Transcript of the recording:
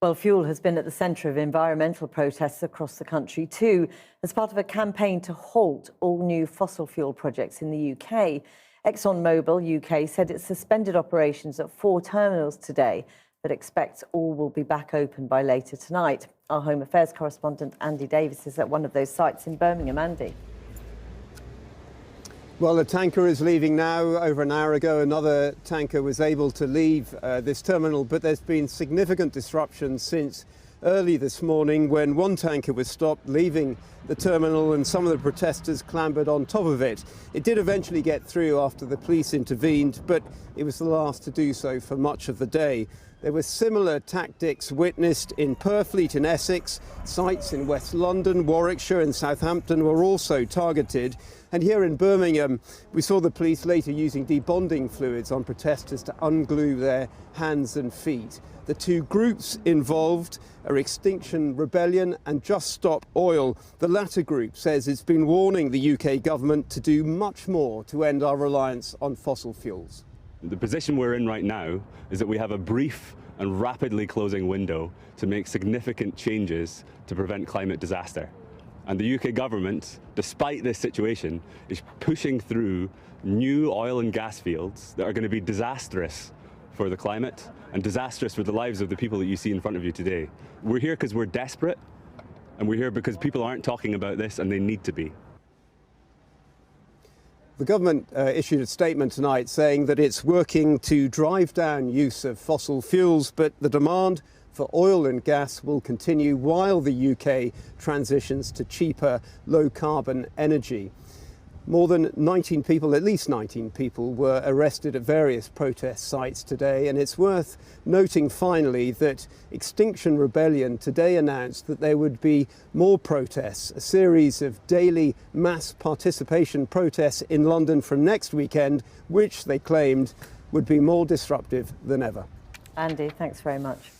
Well, fuel has been at the centre of environmental protests across the country too, as part of a campaign to halt all new fossil fuel projects in the UK. ExxonMobil UK said it suspended operations at 4 terminals today, but expects all will be back open by later tonight. Our Home Affairs correspondent Andy Davis is at one of those sites in Birmingham. Andy. Well, the tanker is leaving now. Over an hour ago, another tanker was able to leave this terminal, but there's been significant disruption since early this morning when one tanker was stopped leaving the terminal and some of the protesters clambered on top of it. It did eventually get through after the police intervened, but it was the last to do so for much of the day. There were similar tactics witnessed in Purfleet in Essex. Sites in West London, Warwickshire and Southampton were also targeted. And here in Birmingham, we saw the police later using debonding fluids on protesters to unglue their hands and feet. The two groups involved are Extinction Rebellion and Just Stop Oil. The latter group says it's been warning the UK government to do much more to end our reliance on fossil fuels. The position we're in right now is that we have a brief and rapidly closing window to make significant changes to prevent climate disaster. And the UK government, despite this situation, is pushing through new oil and gas fields that are going to be disastrous for the climate and disastrous for the lives of the people that you see in front of you today. We're here because we're desperate, and we're here because people aren't talking about this and they need to be. The government issued a statement tonight saying that it's working to drive down use of fossil fuels, but the demand for oil and gas will continue while the UK transitions to cheaper, low-carbon energy. More than 19 people, at least 19 people, were arrested at various protest sites today, and it's worth noting finally that Extinction Rebellion today announced that there would be more protests, a series of daily mass participation protests in London from next weekend, which they claimed would be more disruptive than ever. Andy, thanks very much.